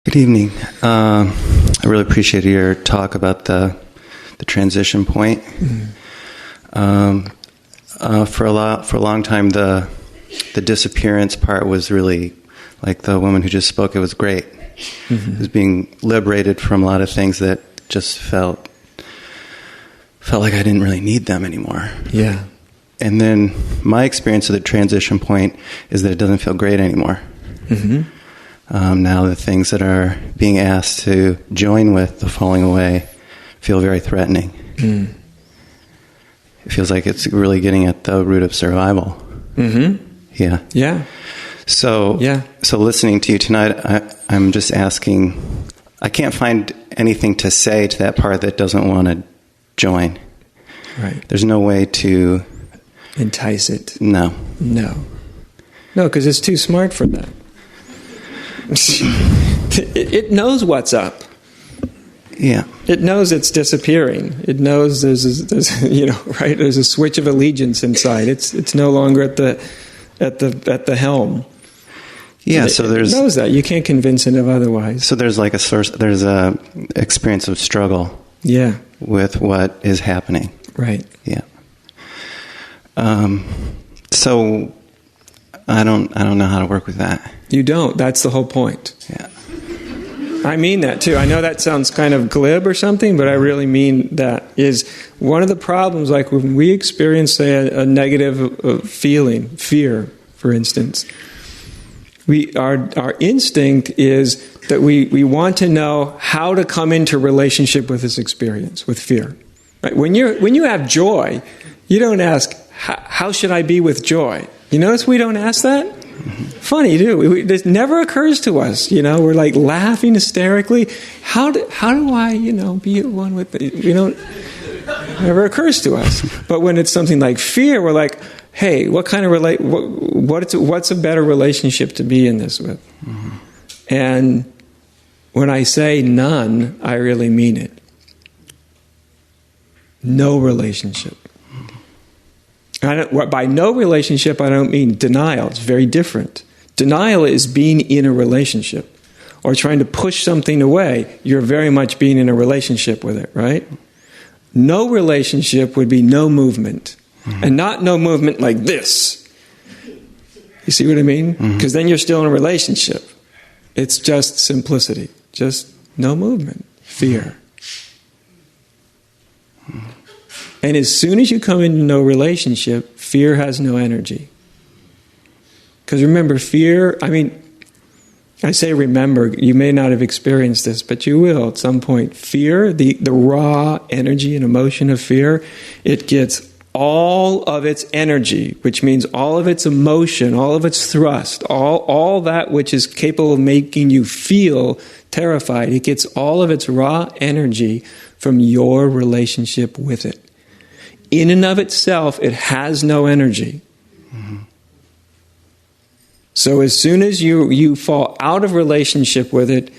Good evening. I really appreciated your talk about the transition point. For a long time, the disappearance part was really, like the woman who just spoke, it was great. It was being liberated from a lot of things that just felt like I didn't really need them anymore. Yeah. And then my experience of the transition point is that it doesn't feel great anymore. Now the things that are being asked to join with the falling away feel very threatening. It feels like it's really getting at the root of survival. Yeah. Yeah. So listening to you tonight, I'm just asking, I can't find anything to say to that part that doesn't want to join. Right. There's no way to entice it. No, because it's too smart for that. It knows what's up. Yeah. It knows it's disappearing. It knows there's a switch of allegiance inside. It's no longer at the helm. Yeah. It knows that. You can't convince it of otherwise. So there's like there's a experience of struggle. Yeah. With what is happening. Right. Yeah. So I don't know how to work with that. You don't. That's the whole point. Yeah. I mean that too. I know that sounds kind of glib or something, but I really mean that. Is one of the problems, like when we experience, say, a negative feeling, fear, for instance, our instinct is that we want to know how to come into relationship with this experience, with fear. Right? When you have joy, you don't ask, how should I be with joy? You notice we don't ask that? Funny, too. This never occurs to us. We're like laughing hysterically. How do I, be at one with it? Never occurs to us. But when it's something like fear, we're like, hey, what kind of what's a better relationship to be in this with? And when I say none, I really mean it. No relationship. By no relationship, I don't mean denial. It's very different. Denial is being in a relationship or trying to push something away. You're very much being in a relationship with it, right? No relationship would be no movement. And not no movement like this. You see what I mean? Because then you're still in a relationship. It's just simplicity. Just no movement. Fear. And as soon as you come into no relationship, fear has no energy. Because remember, fear, I say remember, you may not have experienced this, but you will at some point. Fear, the raw energy and emotion of fear, it gets all of its energy, which means all of its emotion, all of its thrust, all that which is capable of making you feel terrified, it gets all of its raw energy from your relationship with it. In and of itself, it has no energy. So as soon as you fall out of relationship with it,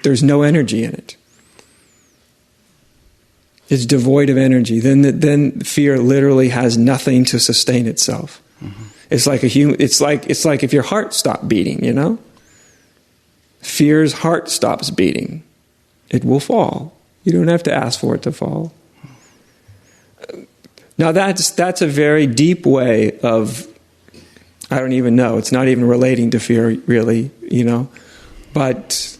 there's no energy in it. It's devoid of energy. Then fear literally has nothing to sustain itself. It's like it's like if your heart stopped beating, Fear's heart stops beating. It will fall. You don't have to ask for it to fall. Now that's a very deep way of, I don't even know, it's not even relating to fear really, but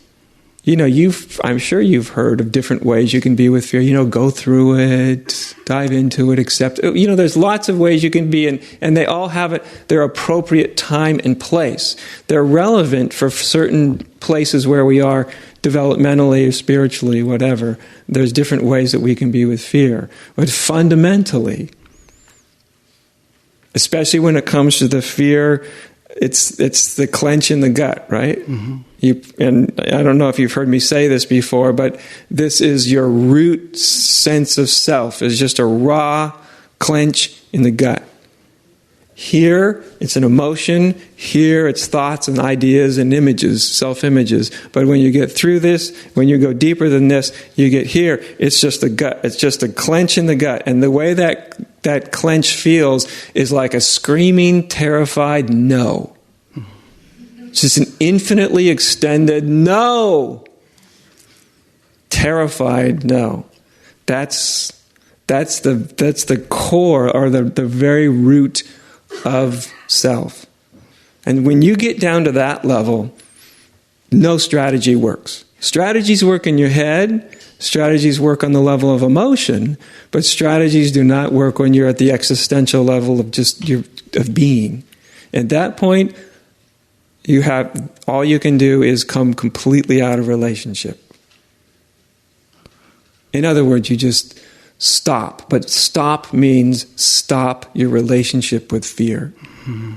I'm sure you've heard of different ways you can be with fear, go through it, dive into it, accept it. There's lots of ways you can be in, and they all have their appropriate time and place. They're relevant for certain places where we are developmentally or spiritually, whatever. There's different ways that we can be with fear. But fundamentally, especially when it comes to the fear, it's the clench in the gut, right? And I don't know if you've heard me say this before, but this is your root sense of self, is just a raw clench in the gut. Here, it's an emotion. Here, it's thoughts and ideas and images, self-images. But when you get through this, when you go deeper than this, you get here. It's just the gut. It's just a clench in the gut. And the way that clench feels is like a screaming, terrified no. just an infinitely extended no. Terrified no. That's the core, or the very root of self. And when you get down to that level, no strategy works. Strategies work in your head, strategies work on the level of emotion, but strategies do not work when you're at the existential level of just of being. At that point, all you can do is come completely out of relationship. In other words, you just stop. But stop means stop your relationship with fear. Mm-hmm.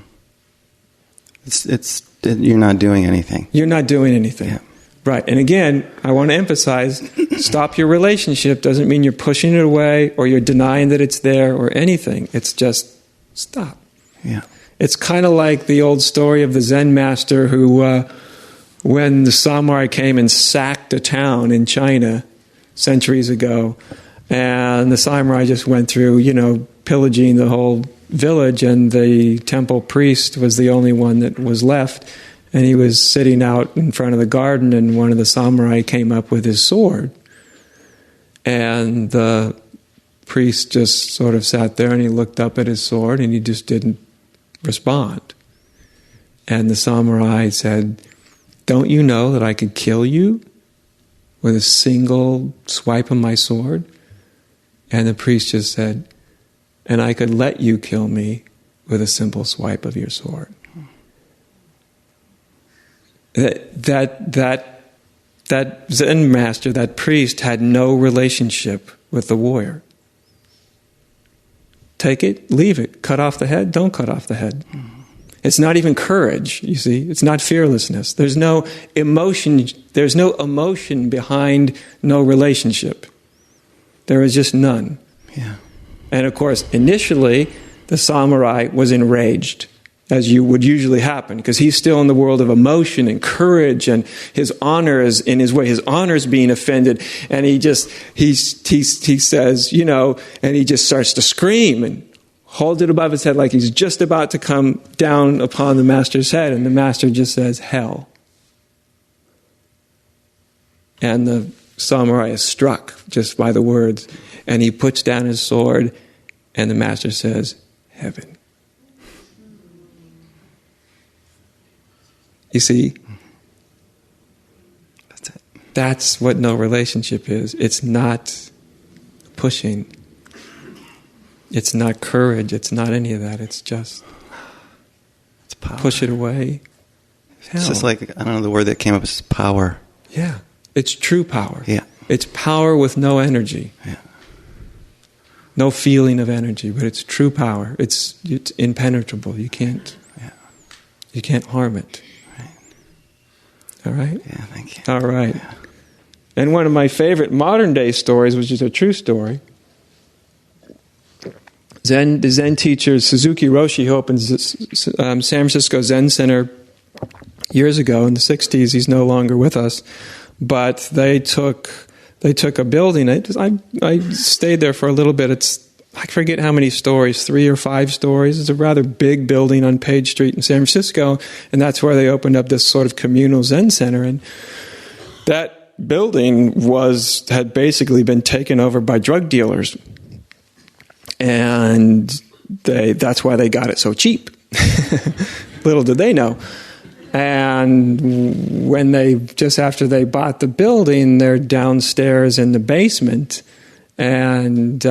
You're not doing anything. You're not doing anything. Yeah. Right. And again, I want to emphasize, stop your relationship doesn't mean you're pushing it away or you're denying that it's there or anything. It's just stop. Yeah. It's kind of like the old story of the Zen master who, when the samurai came and sacked a town in China centuries ago, and the samurai just went through, pillaging the whole village, and the temple priest was the only one that was left, and he was sitting out in front of the garden, and one of the samurai came up with his sword, and the priest just sort of sat there and he looked up at his sword and he just didn't respond. And the samurai said, "Don't you know that I could kill you with a single swipe of my sword?" And the priest just said, "And I could let you kill me with a simple swipe of your sword." That Zen master, that priest, had no relationship with the warrior. Take it, leave it. Cut off the head, don't cut off the head. It's not even courage, you see. It's not fearlessness. There's no emotion behind no relationship. There is just none. Yeah. And of course, initially, the samurai was enraged, as you would usually happen, because he's still in the world of emotion and courage, and his honor is in his way. His honor is being offended, and he says, and he just starts to scream and hold it above his head like he's just about to come down upon the master's head, and the master just says, "Hell." And the samurai is struck just by the words, and he puts down his sword, and the master says, "Heaven." You see? That's it. That's what no relationship is. It's not pushing. It's not courage. It's not any of that. It's just It's power. push it away. It's just like, I don't know, the word that came up is power. Yeah. It's true power. Yeah. It's power with no energy. Yeah. No feeling of energy, but it's true power. It's impenetrable. You can't harm it. All right? Yeah, thank you. All right. Yeah. And one of my favorite modern day stories, which is a true story, the Zen teacher Suzuki Roshi, who opened San Francisco Zen Center years ago in the 60s, he's no longer with us, but they took a building. I stayed there for a little bit. I forget how many stories, 3 or 5 stories. It's a rather big building on Page Street in San Francisco, and that's where they opened up this sort of communal Zen center. And that building had basically been taken over by drug dealers, and that's why they got it so cheap. Little did they know. And after they bought the building, they're downstairs in the basement, and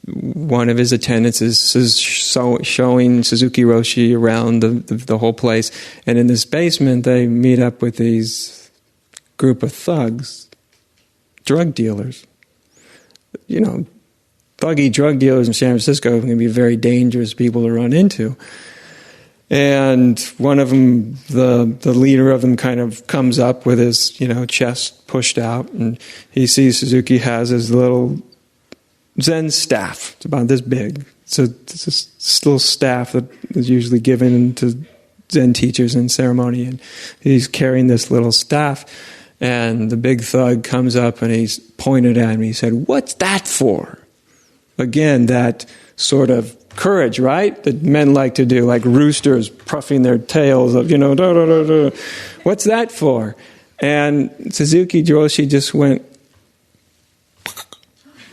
one of his attendants is showing Suzuki Roshi around the whole place. And in this basement, they meet up with these group of thugs, drug dealers. Thuggy drug dealers in San Francisco can be very dangerous people to run into. And one of them, the leader of them, kind of comes up with his, chest pushed out, and he sees Suzuki has his little Zen staff. It's about this big. So it's this little staff that is usually given to Zen teachers in ceremony, and he's carrying this little staff. And the big thug comes up and he's pointed at me. He said, "What's that for?" Again, that sort of courage, right? That men like to do, like roosters puffing their tails of, da, da, da, da. What's that for? And Suzuki Joshi just went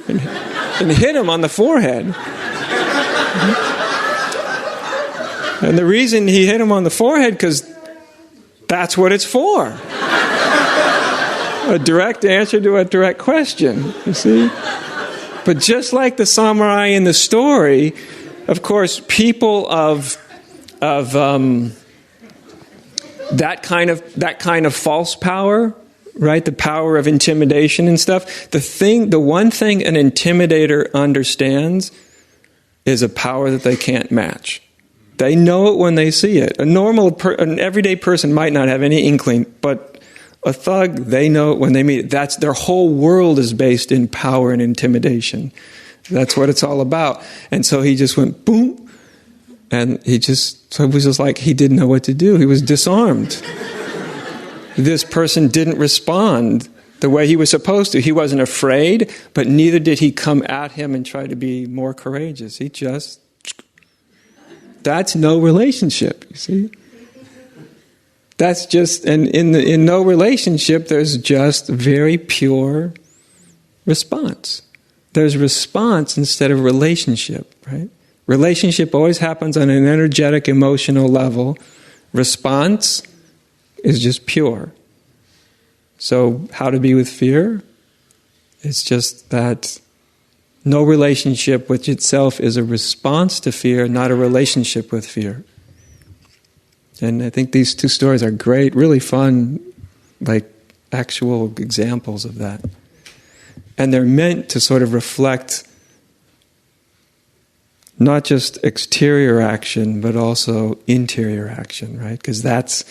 and hit him on the forehead. And the reason he hit him on the forehead, because that's what it's for. A direct answer to a direct question, you see? But just like the samurai in the story, of course, people of that kind of false power, right? The power of intimidation and stuff. The one thing an intimidator understands is a power that they can't match. They know it when they see it. An everyday person might not have any inkling, but a thug, they know it when they meet it. Their whole world is based in power and intimidation. That's what it's all about. And so he just went boom, and it was just like he didn't know what to do. He was disarmed. This person didn't respond the way he was supposed to. He wasn't afraid, but neither did he come at him and try to be more courageous. That's no relationship, you see? That's just, and in no relationship, there's just very pure response. There's response instead of relationship, right? Relationship always happens on an energetic, emotional level. Response is just pure. So how to be with fear? It's just that no relationship, which itself is a response to fear, not a relationship with fear. And I think these two stories are great, really fun, like actual examples of that. And they're meant to sort of reflect not just exterior action, but also interior action, right? Because that's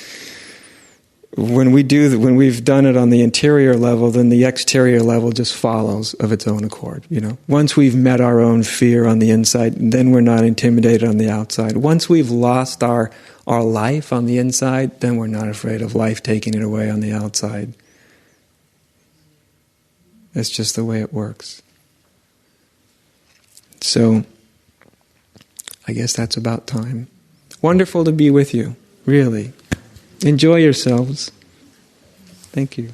when we've done it on the interior level, then the exterior level just follows of its own accord. Once we've met our own fear on the inside, then we're not intimidated on the outside. Once we've lost our life on the inside, then we're not afraid of life taking it away on the outside. That's just the way it works. So, I guess that's about time. Wonderful to be with you, really. Enjoy yourselves. Thank you.